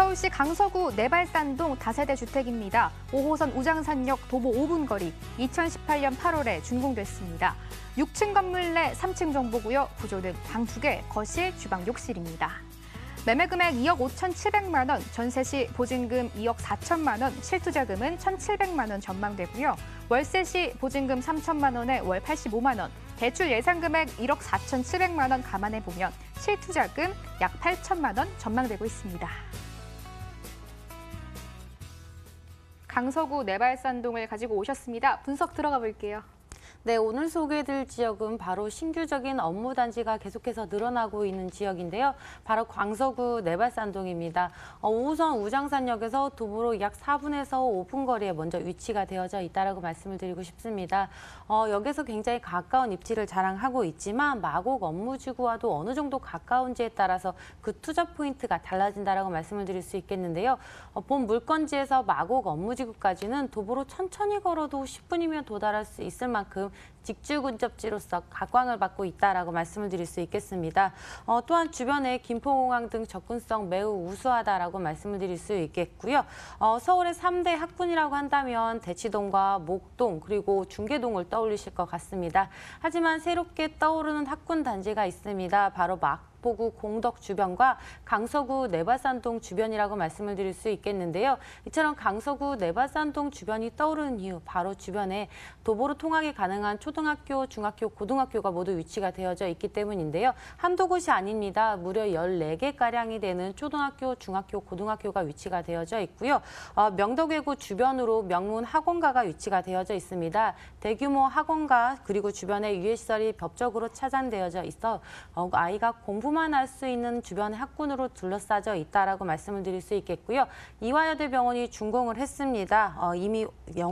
서울시 강서구 내발산동 다세대 주택입니다. 5호선 우장산역 도보 5분 거리, 2018년 8월에 준공됐습니다. 6층 건물 내 3층 정보구역, 구조는 방 2개, 거실, 주방, 욕실입니다. 매매금액 2억 5,700만 원, 전세 시 보증금 2억 4천만 원, 실투자금은 1,700만 원 전망되고요. 월세 시 보증금 3천만 원에 월 85만 원, 대출 예상금액 1억 4,700만 원 감안해보면 실투자금 약 8천만 원 전망되고 있습니다. 강서구 내발산동을 가지고 오셨습니다. 분석 들어가 볼게요. 네, 오늘 소개해드릴 지역은 바로 신규적인 업무 단지가 계속해서 늘어나고 있는 지역인데요. 바로 강서구 내발산동입니다. 5호선 우장산역에서 도보로 약 4분에서 5분 거리에 먼저 위치가 되어져 있다고 말씀을 드리고 싶습니다. 여기서 굉장히 가까운 입지를 자랑하고 있지만 마곡 업무지구와도 어느 정도 가까운지에 따라서 그 투자 포인트가 달라진다고 말씀을 드릴 수 있겠는데요. 본 물건지에서 마곡 업무지구까지는 도보로 천천히 걸어도 10분이면 도달할 수 있을 만큼 직주 근접지로서 각광을 받고 있다라고 말씀을 드릴 수 있겠습니다. 또한 주변에 김포공항 등 접근성 매우 우수하다라고 말씀을 드릴 수 있겠고요. 서울의 3대 학군이라고 한다면 대치동과 목동 그리고 중계동을 떠올리실 것 같습니다. 하지만 새롭게 떠오르는 학군 단지가 있습니다. 바로 마포구 공덕 주변과 강서구 내발산동 주변이라고 말씀을 드릴 수 있겠는데요. 이처럼 강서구 내발산동 주변이 떠오르는 이유, 바로 주변에 도보로 통학이 가능한 초등학교, 중학교, 고등학교가 모두 위치가 되어져 있기 때문인데요. 한두 곳이 아닙니다. 무려 14개가량이 되는 초등학교, 중학교, 고등학교가 위치가 되어져 있고요. 명덕외고 주변으로 명문 학원가가 위치가 되어져 있습니다. 대규모 학원가 그리고 주변에 유해시설이 법적으로 차단되어져 있어 아이가 공부만 할 수 있는 주변의 학군으로 둘러싸져 있다라고 말씀을 드릴 수 있겠고요. 이화여대병원이 준공을 했습니다. 이미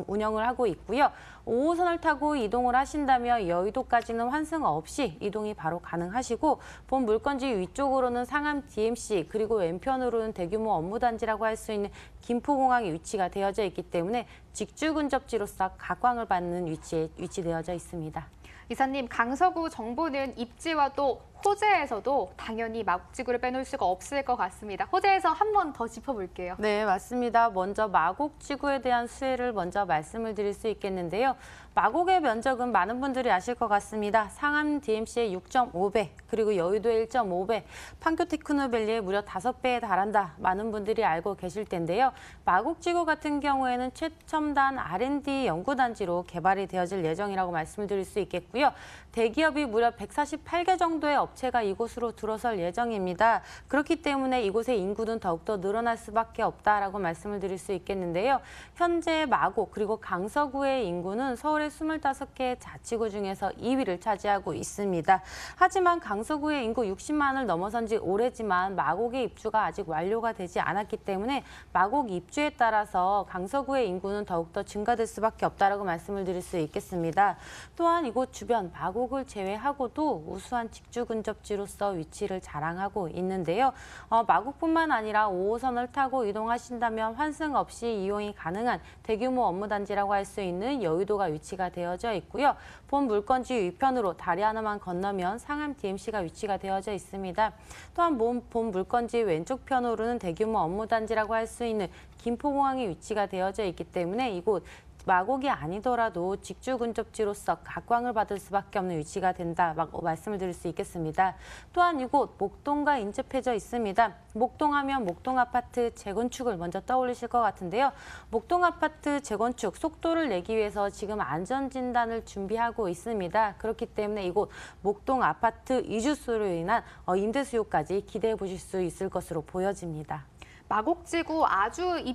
운영을 하고 있고요. 5호선을 타고 이동을 하신다면 여의도까지는 환승 없이 이동이 바로 가능하시고 본 물건지 위쪽으로는 상암 DMC 그리고 왼편으로는 대규모 업무단지라고 할 수 있는 김포공항이 위치가 되어져 있기 때문에 직주 근접지로서 각광을 받는 위치에 위치되어져 있습니다. 이사님, 강서구 정보는 입지와 또 호재에서도 당연히 마곡지구를 빼놓을 수가 없을 것 같습니다. 호재에서 한 번 더 짚어볼게요. 네, 맞습니다. 먼저 마곡지구에 대한 수혜를 먼저 말씀을 드릴 수 있겠는데요. 마곡의 면적은 많은 분들이 아실 것 같습니다. 상암 DMC의 6.5배, 그리고 여의도의 1.5배, 판교 테크노밸리의 무려 5배에 달한다. 많은 분들이 알고 계실 텐데요. 마곡지구 같은 경우에는 최첨단 R&D 연구단지로 개발이 되어질 예정이라고 말씀을 드릴 수 있겠고요. 대기업이 무려 148개 정도의 업체가 이곳으로 들어설 예정입니다. 그렇기 때문에 이곳의 인구는 더욱더 늘어날 수밖에 없다라고 말씀을 드릴 수 있겠는데요. 현재 마곡 그리고 강서구의 인구는 서울의 25개 자치구 중에서 2위를 차지하고 있습니다. 하지만 강서구의 인구 60만을 넘어선 지 오래지만 마곡의 입주가 아직 완료가 되지 않았기 때문에 마곡 입주에 따라서 강서구의 인구는 더욱더 증가될 수밖에 없다라고 말씀을 드릴 수 있겠습니다. 또한 이곳 주변 마곡을 제외하고도 우수한 직주 근접지로서 위치를 자랑하고 있는데요. 마곡뿐만 아니라 5호선을 타고 이동하신다면 환승 없이 이용이 가능한 대규모 업무단지라고 할 수 있는 여의도가 위치가 되어져 있고요. 본 물건지 위편으로 다리 하나만 건너면 상암 DMC가 위치가 되어져 있습니다. 또한 본 물건지 왼쪽 편으로는 대규모 업무단지라고 할 수 있는 김포공항이 위치가 되어져 있기 때문에 이곳 마곡이 아니더라도 직주 근접지로서 각광을 받을 수밖에 없는 위치가 된다고 말씀을 드릴 수 있겠습니다. 또한 이곳 목동과 인접해져 있습니다. 목동하면 목동아파트 재건축을 먼저 떠올리실 것 같은데요. 목동아파트 재건축 속도를 내기 위해서 지금 안전진단을 준비하고 있습니다. 그렇기 때문에 이곳 목동아파트 이주수로 인한 임대 수요까지 기대해 보실 수 있을 것으로 보여집니다. 마곡지구 아직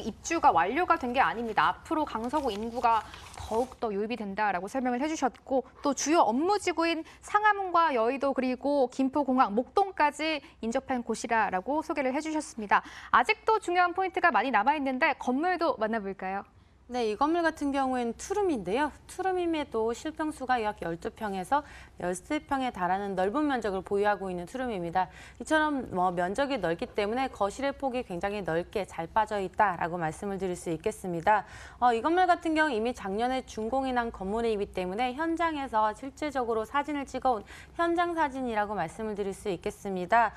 입주가 완료가 된 게 아닙니다. 앞으로 강서구 인구가 더욱더 유입이 된다라고 설명을 해주셨고 또 주요 업무지구인 상암과 여의도 그리고 김포공항, 목동까지 인접한 곳이라고 소개를 해주셨습니다. 아직도 중요한 포인트가 많이 남아있는데 건물도 만나볼까요? 네, 이 건물 같은 경우에는 투룸인데요. 투룸임에도 실평수가 약 12평에서 13평에 달하는 넓은 면적을 보유하고 있는 투룸입니다. 이처럼 면적이 넓기 때문에 거실의 폭이 굉장히 넓게 잘 빠져 있다라고 말씀을 드릴 수 있겠습니다. 이 건물 같은 경우 이미 작년에 준공이 난 건물이기 때문에 현장에서 실제적으로 사진을 찍어온 현장 사진이라고 말씀을 드릴 수 있겠습니다.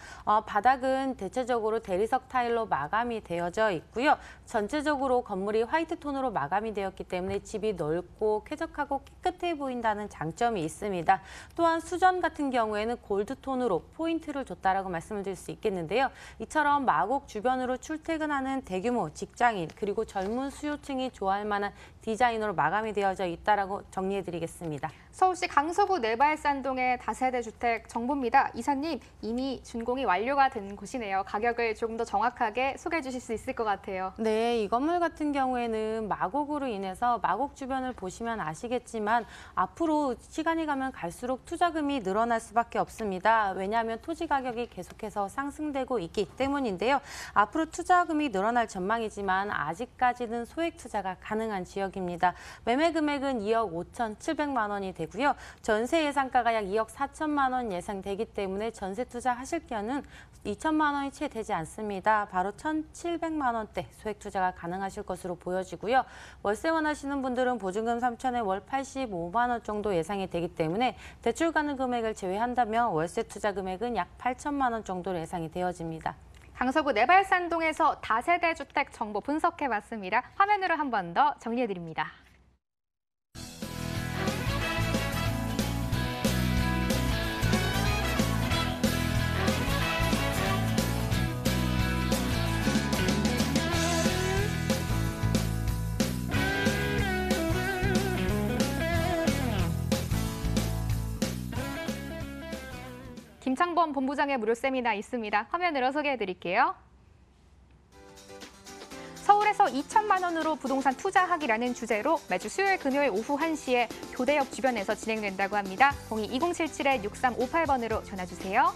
바닥은 대체적으로 대리석 타일로 마감이 되어져 있고요. 전체적으로 건물이 화이트 톤으로 마감이 되었기 때문에 집이 넓고 쾌적하고 깨끗해 보인다는 장점이 있습니다. 또한 수전 같은 경우에는 골드톤으로 포인트를 줬다라고 말씀을 드릴 수 있겠는데요. 이처럼 마곡 주변으로 출퇴근하는 대규모 직장인 그리고 젊은 수요층이 좋아할 만한 디자인으로 마감이 되어져 있다라고 정리해드리겠습니다. 서울시 강서구 내발산동의 다세대 주택 정보입니다. 이사님, 이미 준공이 완료가 된 곳이네요. 가격을 조금 더 정확하게 소개해 주실 수 있을 것 같아요. 네, 이 건물 같은 경우에는 마곡으로 인해서 마곡 주변을 보시면 아시겠지만 앞으로 시간이 가면 갈수록 투자금이 늘어날 수밖에 없습니다. 왜냐하면 토지 가격이 계속해서 상승되고 있기 때문인데요. 앞으로 투자금이 늘어날 전망이지만 아직까지는 소액 투자가 가능한 지역입니다. 매매 금액은 2억 5,700만 원이 되고요. 전세 예상가가 약 2억 4천만 원 예상되기 때문에 전세 투자하실 경우는 2천만 원이 채 되지 않습니다. 바로 1,700만 원대 소액 투자가 가능하실 것으로 보여지고요. 월세 원하시는 분들은 보증금 3천에 월 85만 원 정도 예상이 되기 때문에 대출 가능 금액을 제외한다면 월세 투자 금액은 약 8천만 원 정도로 예상이 되어집니다. 강서구 내발산동에서 다세대 주택 정보 분석해봤습니다. 화면으로 한 번 더 정리해드립니다. 김창범 본부장의 무료 세미나 있습니다. 화면으로 소개해드릴게요. 서울에서 2천만 원으로 부동산 투자하기라는 주제로 매주 수요일 금요일 오후 1시에 교대역 주변에서 진행된다고 합니다. 02-2077-6358번으로 전화주세요.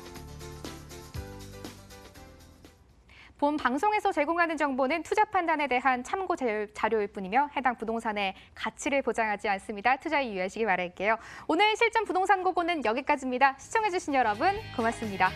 본 방송에서 제공하는 정보는 투자 판단에 대한 참고 자료일 뿐이며 해당 부동산의 가치를 보장하지 않습니다. 투자에 유의하시기 바랄게요. 오늘 실전 부동산 고고는 여기까지입니다. 시청해주신 여러분 고맙습니다.